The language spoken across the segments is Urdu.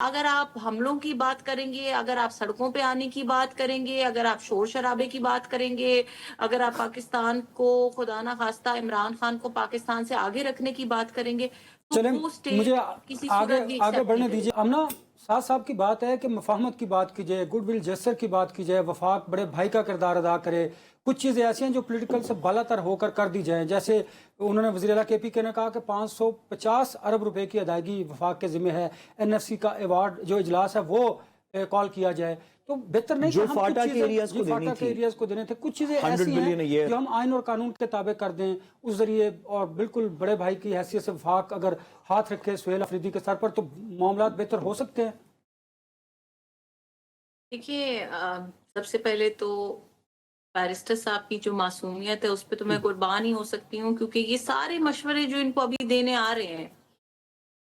اگر آپ حملوں کی بات کریں گے، اگر آپ سڑکوں پہ آنے کی بات کریں گے، اگر آپ شور شرابے کی بات کریں گے، اگر آپ پاکستان کو خدا نہ خواستہ عمران خان کو پاکستان سے آگے رکھنے کی بات کریں گے، تو چلیں وہ مجھے سٹیٹ کسی آگے صورت بھی ایکسیپٹ بڑھنے نہیں کرے دیجیے. گی۔ امنا سعد صاحب کی بات ہے کہ مفاہمت کی بات کی جائے، گڈ ول جیسچر کی بات کی جائے، وفاق بڑے بھائی کا کردار ادا کرے. کچھ چیزیں ایسی ہیں جو پولیٹیکل سے بالا تر ہو کر دی جائیں، جیسے انہوں نے وزیر اعلیٰ کے پی کے نے کہا کہ 550 ارب روپے کی ادائیگی وفاق کے ذمہ ہے. این ایف سی کا ایوارڈ جو اجلاس ہے وہ کال کیا جائے. تو بہتر نہیں کہ جو ہم کچھ فاٹا کے چیزیں ایریاز کو دینی فاٹا کے تھی ایریاز کو دینے تھے، کچھ چیزیں 100 ایسی ہیں بلین ایئر. جو ہم آئین اور قانون کے تابع کر دیں اس ذریعے، اور بالکل بڑے بھائی کی حیثیت سے وفاق اگر ہاتھ رکھے سہیل افریدی کے سر پر تو معاملات بہتر ہو سکتے ہیں. دیکھیے، سب سے پہلے تو بیرسٹر صاحب کی جو معصومیت ہے اس پہ تو میں قربان ہی ہو سکتی ہوں، کیونکہ یہ سارے مشورے جو ان کو ابھی دینے آ رہے ہیں،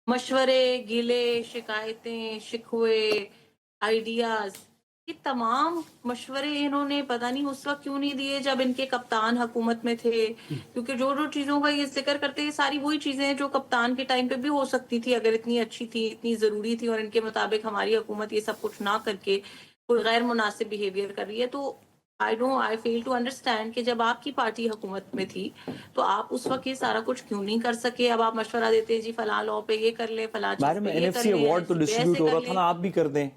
مشورے، گلے، شکایتیں، شکوے، آئیڈیاز، یہ تمام مشورے انہوں نے پتہ نہیں اس وقت کیوں نہیں دیے جب ان کے کپتان حکومت میں تھے. کیونکہ جو چیزوں کا یہ ذکر کرتے ہیں ساری وہی چیزیں ہیں جو کپتان کے ٹائم پہ بھی ہو سکتی تھی اگر اتنی اچھی تھی، اتنی ضروری تھی، اور ان کے مطابق ہماری حکومت یہ سب کچھ نہ کر کے کوئی غیر مناسب بیہیویئر کر رہی ہے. تو I fail to understand کہ جب آپ کی پارٹی حکومت میں تھی تو آپ اس وقت یہ سارا کچھ کیوں نہیں کر سکے. اب آپ مشورہ دیتے ہیں جی فلاں لاء پہ یہ کر لیں، فلاں چیز میڈم پہ این یہ ایف کر سی لیں، ایوارڈ تو NFC پہ ڈسٹریبیوٹ ایسے ہو کر رہا تھا لیں. نا، آپ بھی کر دیں.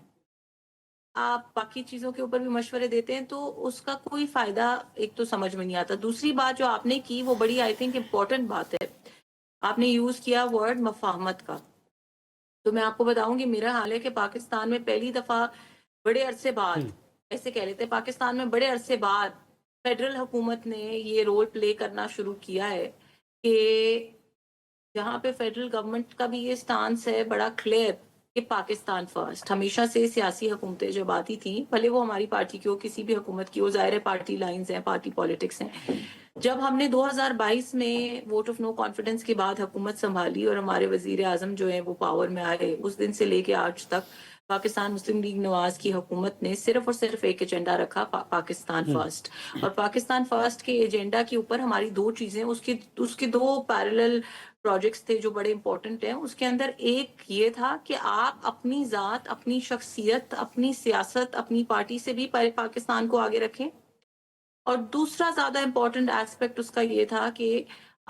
آپ باقی چیزوں کے اوپر بھی مشورے دیتے ہیں تو اس کا کوئی فائدہ ایک تو سمجھ میں نہیں آتا. دوسری بات جو آپ نے کی وہ بڑی آئی تھنک امپورٹنٹ بات ہے. آپ نے یوز کیا ورڈ مفاہمت کا. تو میں آپ کو بتاؤں گی میرا حال ہے کہ پاکستان میں پہلی دفعہ بڑے عرصے بعد، ایسے کہہ لیتے ہیں، پاکستان میں بڑے عرصے بعد فیڈرل حکومت نے یہ رول پلے کرنا شروع کیا ہے کہ جہاں پہ فیڈرل گورنمنٹ کا بھی یہ سٹانس ہے بڑا کلیئر کہ پاکستان فرسٹ. ہمیشہ سے سیاسی حکومتیں جب آتی تھیں، بھلے وہ ہماری پارٹی کی ہو، کسی بھی حکومت کی ہو، ظاہر پارٹی لائنز ہیں، پارٹی پالیٹکس ہیں. جب ہم نے 2022 میں ووٹ آف نو کانفیڈنس کے بعد حکومت سنبھالی اور ہمارے وزیر اعظم جو ہیں وہ پاور میں آئے، اس دن سے لے کے آج تک پاکستان مسلم لیگ نواز کی حکومت نے صرف اور صرف ایک ایجنڈا رکھا، پاکستان فرسٹ. اور پاکستان فرسٹ کے ایجنڈا کے اوپر ہماری دو چیزیں، اس کے دو پیرلل پروجیکٹس تھے جو بڑے امپورٹنٹ ہیں. اس کے اندر ایک یہ تھا کہ آپ اپنی ذات، اپنی شخصیت، اپنی سیاست، اپنی پارٹی سے بھی پاکستان کو آگے رکھیں. اور دوسرا زیادہ امپورٹنٹ ایسپیکٹ اس کا یہ تھا کہ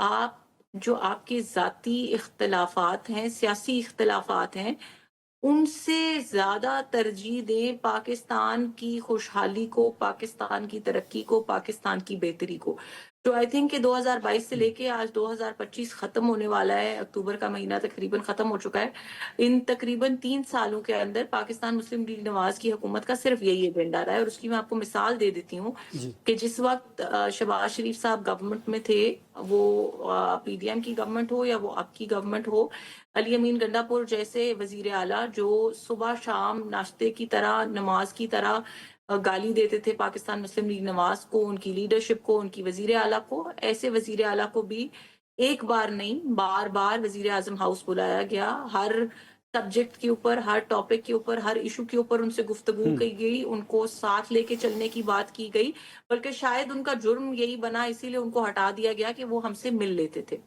آپ جو آپ کے ذاتی اختلافات ہیں، سیاسی اختلافات ہیں، ان سے زیادہ ترجیح دیں پاکستان کی خوشحالی کو، پاکستان کی ترقی کو، پاکستان کی بہتری کو. جو آئی تھنک کہ 2022 سے لے کے آج 2025 ختم ہونے والا ہے، اکتوبر کا مہینہ تقریباً ختم ہو چکا ہے. ان تقریباً 3 سالوں کے اندر پاکستان مسلم لیگ نواز کی حکومت کا صرف یہی ایجنڈا رہا ہے. اور اس کی میں آپ کو مثال دے دیتی ہوں کہ جس وقت شہباز شریف صاحب گورنمنٹ میں تھے، وہ پی ڈی ایم کی گورنمنٹ ہو یا وہ آپ کی گورنمنٹ ہو، علی امین گنڈا پور جیسے وزیر اعلیٰ جو صبح شام ناشتے کی طرح، نماز کی طرح گالی دیتے تھے پاکستان مسلم لیگ نواز کو، ان کی لیڈرشپ کو، ان کی وزیر اعلیٰ کو، ایسے وزیر اعلیٰ کو بھی ایک بار نہیں بار بار وزیر اعظم ہاؤس بلایا گیا. ہر سبجیکٹ کے اوپر، ہر ٹاپک کے اوپر، ہر ایشو کے اوپر ان سے گفتگو کی گئی، ان کو ساتھ لے کے چلنے کی بات کی گئی. بلکہ شاید ان کا جرم یہی بنا، اسی لیے ان کو ہٹا دیا گیا کہ وہ ہم سے مل لیتے تھے.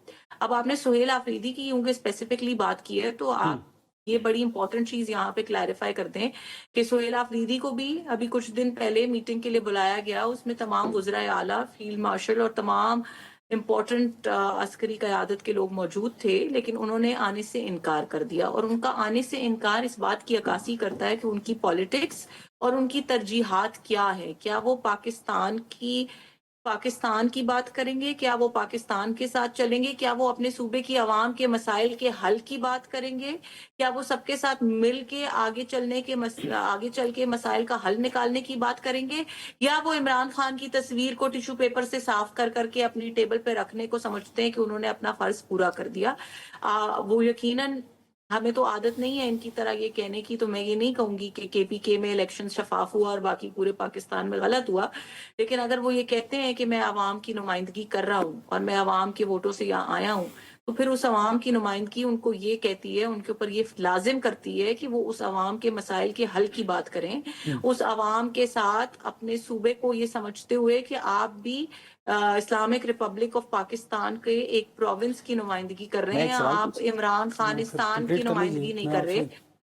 اب آپ نے سہیل آفریدی کی کیونکہ اسپیسیفکلی بات کی ہے تو آپ یہ بڑی امپورٹنٹ چیز یہاں پہ کلیریفائی کر دیں کہ سہیل آفریدی کو بھی ابھی کچھ دن پہلے میٹنگ کے لیے بلایا گیا. اس میں تمام وزرائے اعلیٰ، فیلڈ مارشل اور تمام امپورٹنٹ عسکری قیادت کے لوگ موجود تھے، لیکن انہوں نے آنے سے انکار کر دیا. اور ان کا آنے سے انکار اس بات کی عکاسی کرتا ہے کہ ان کی پالیٹکس اور ان کی ترجیحات کیا ہے. کیا وہ پاکستان کی بات کریں گے؟ کیا وہ پاکستان کے ساتھ چلیں گے؟ کیا وہ اپنے صوبے کی عوام کے مسائل کے حل کی بات کریں گے؟ کیا وہ سب کے ساتھ مل کے آگے چل کے مسائل کا حل نکالنے کی بات کریں گے؟ یا وہ عمران خان کی تصویر کو ٹیشو پیپر سے صاف کر کے اپنی ٹیبل پہ رکھنے کو سمجھتے ہیں کہ انہوں نے اپنا فرض پورا کر دیا؟ وہ یقیناً ہمیں تو عادت نہیں ہے ان کی طرح یہ کہنے کی، تو میں یہ نہیں کہوں گی کہ کے پی کے میں الیکشن شفاف ہوا اور باقی پورے پاکستان میں غلط ہوا. لیکن اگر وہ یہ کہتے ہیں کہ میں عوام کی نمائندگی کر رہا ہوں اور میں عوام کے ووٹوں سے یہاں آیا ہوں، تو پھر اس عوام کی نمائندگی ان کو یہ کہتی ہے، ان کے اوپر یہ لازم کرتی ہے کہ وہ اس عوام کے مسائل کے حل کی بات کریں. اس عوام کے ساتھ اپنے صوبے کو یہ سمجھتے ہوئے کہ آپ بھی اسلامک ریپبلک آف پاکستان کے ایک پروونس کی نمائندگی کر رہے میں ہیں، ایک سوال آپ پوچھ عمران خانستان کی نمائندگی نہیں کر رہے.